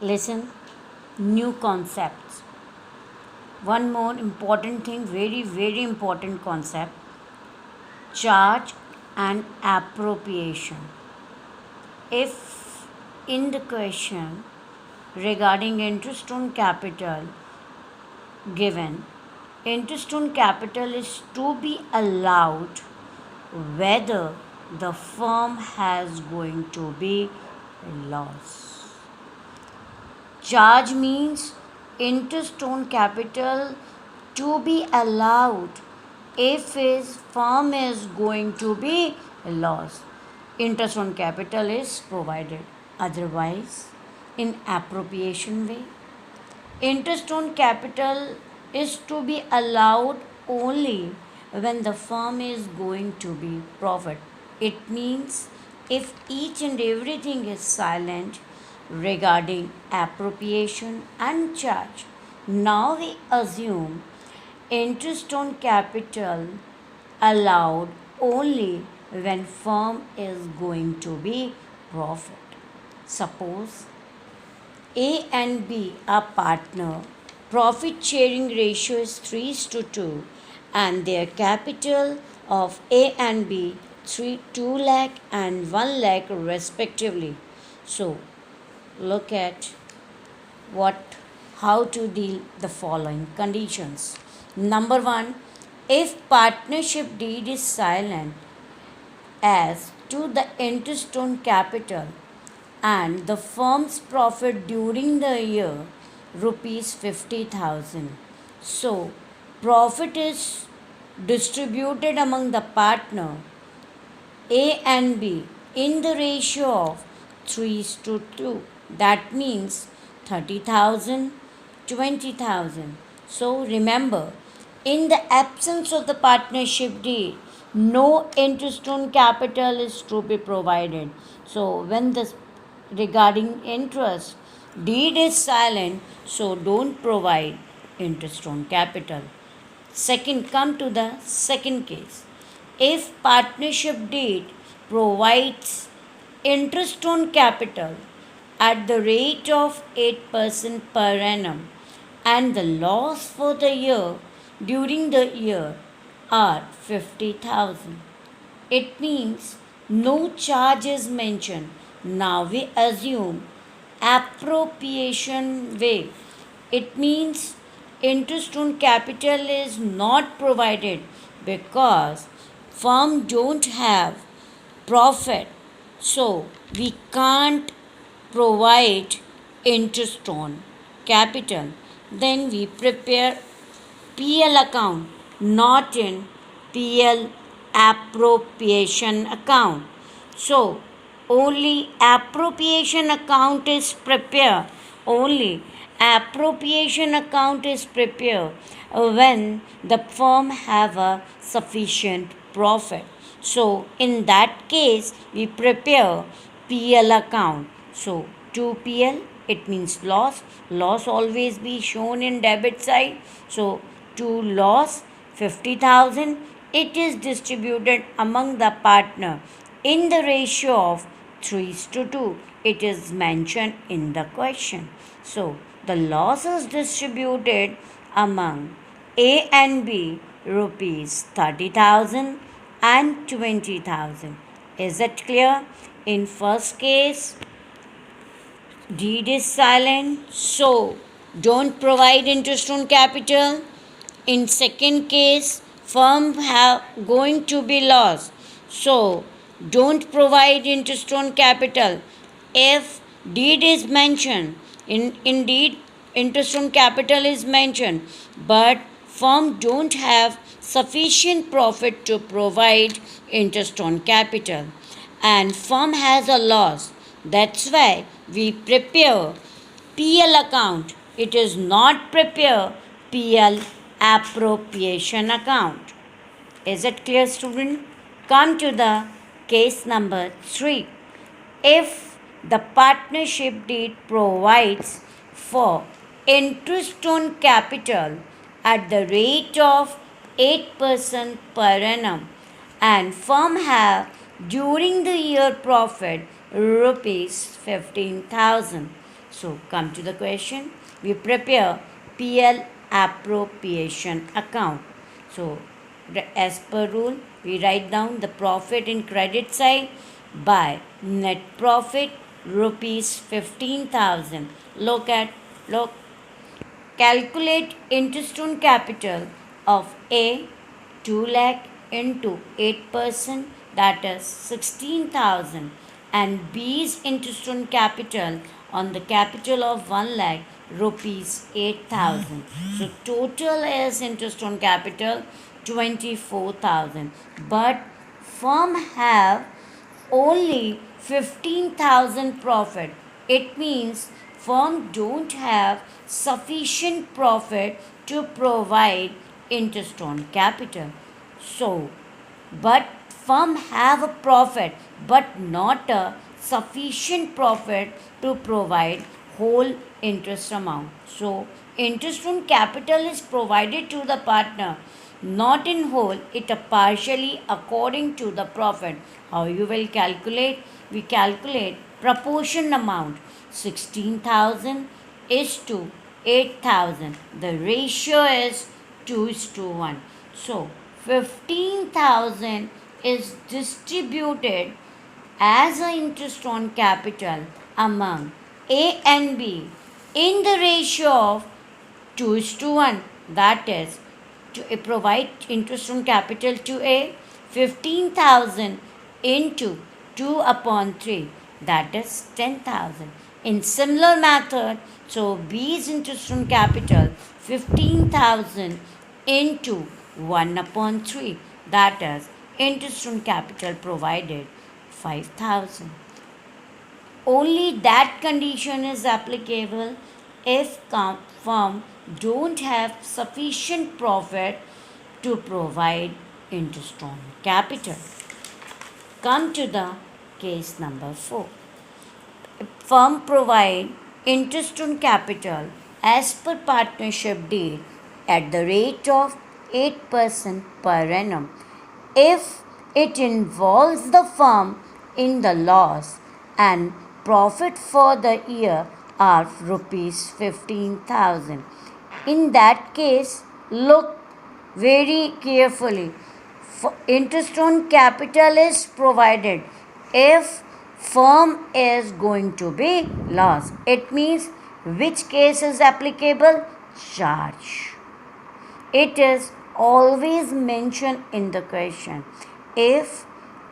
Listen, new concepts. One more important thing, very, very important concept, charge and appropriation. If in the question regarding interest on capital given, interest on capital is to be allowed whether the firm has going to be loss. Charge means interest on capital to be allowed if his firm is going to be loss. Interest on capital is provided. Otherwise, in appropriation way, interest on capital is to be allowed only when the firm is going to be profit. It means if each and everything is silent regarding appropriation and charge. Now we assume interest on capital allowed only when firm is going to be profit. Suppose A and B are partner. Profit sharing ratio is 3 to 2 and their capital of A and B 2 lakh and 1 lakh respectively. So look at how to deal the following conditions. Number 1, if partnership deed is silent as to the interest on capital and the firm's profit during the year rupees 50,000. So profit is distributed among the partner A and B in the ratio of 3 to 2. That means 30,000, 20,000. So remember, in the absence of the partnership deed, no interest on capital is to be provided. So when the regarding interest deed is silent, so don't provide interest on capital. Second, come to the second case. If partnership deed provides interest on capital at the rate of 8% per annum and the loss for the year during the year are 50,000. It means no charge is mentioned. Now we assume appropriation way. It means interest on capital is not provided because firm don't have profit. So we can't provide interest on capital. Then we prepare PL account, not in PL appropriation account. So only appropriation account is prepared. Only appropriation account is prepared when the firm have a sufficient profit. So in that case we prepare PL account. So 2PL, it means loss. Loss always be shown in debit side. So to loss 50,000, it is distributed among the partner in the ratio of 3 to 2. It is mentioned in the question. So the loss is distributed among A and B rupees 30,000 and 20,000. Is it clear? In first case, deed is silent, so don't provide interest on capital. In second case, firm have going to be lost, so don't provide interest on capital. If deed is mentioned, in deed interest on capital is mentioned, but firm don't have sufficient profit to provide interest on capital and firm has a loss. That's why we prepare PL account. It is not prepare PL appropriation account. Is it clear, student? Come to the case number 3. If the partnership deed provides for interest on capital at the rate of 8% per annum and firm have during the year profit rupees 15,000. So come to the question. We prepare PL appropriation account. So as per rule, we write down the profit in credit side by net profit rupees 15,000. Look, calculate interest on capital of A 2 lakh into 8%, that is 16,000, and B's interest on capital on the capital of 1 lakh rupees 8,000. So total is interest on capital 24,000, but firm have only 15,000 profit. It means firm don't have sufficient profit to provide interest on capital. So, but firm have a profit but not a sufficient profit to provide whole interest amount. So, interest on capital is provided to the partner not in whole, it partially according to the profit. How you will calculate? We calculate proportion amount 16,000 is to 8,000. The ratio is 2 is to 1. So 15,000 is distributed as an interest on capital among A and B in the ratio of 2 is to 1. That is, to provide interest on capital to A, 15,000 into 2 upon 3, that is 10,000. In similar method, so B's interest on capital 15,000 into 1 upon 3, that is interest on capital provided 5,000. Only that condition is applicable if firm don't have sufficient profit to provide interest on capital. Come to the case number 4. Firm provide interest on capital as per partnership deed at the rate of 8% per annum if it involves the firm in the loss and profit for the year are rupees 15,000. In that case, look very carefully. Interest on capital is provided if firm is going to be lost. It means which case is applicable? Charge. It is always mentioned in the question. If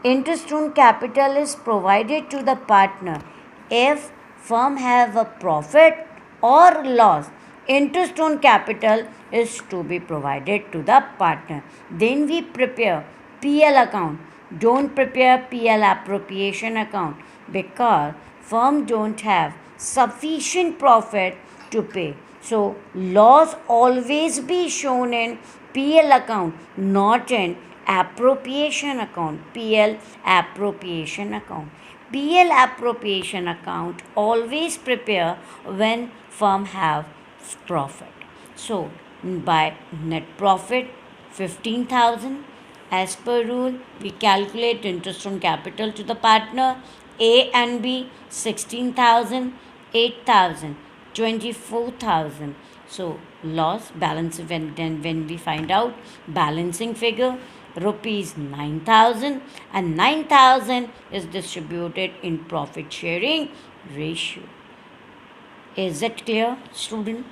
interest on capital is provided to the partner, if firm have a profit or loss, interest on capital is to be provided to the partner. Then we prepare PL account. Don't prepare PL appropriation account because firm don't have sufficient profit to pay. So loss always be shown in PL account, not in appropriation account. PL appropriation account. PL appropriation account always prepare when firm have profit. So by net profit 15,000, as per rule we calculate interest on capital to the partner A and B 16,000, 8,000, 24,000. So loss balance when we find out balancing figure rupees 9,000 and 9,000 is distributed in profit sharing ratio. Is it clear, student?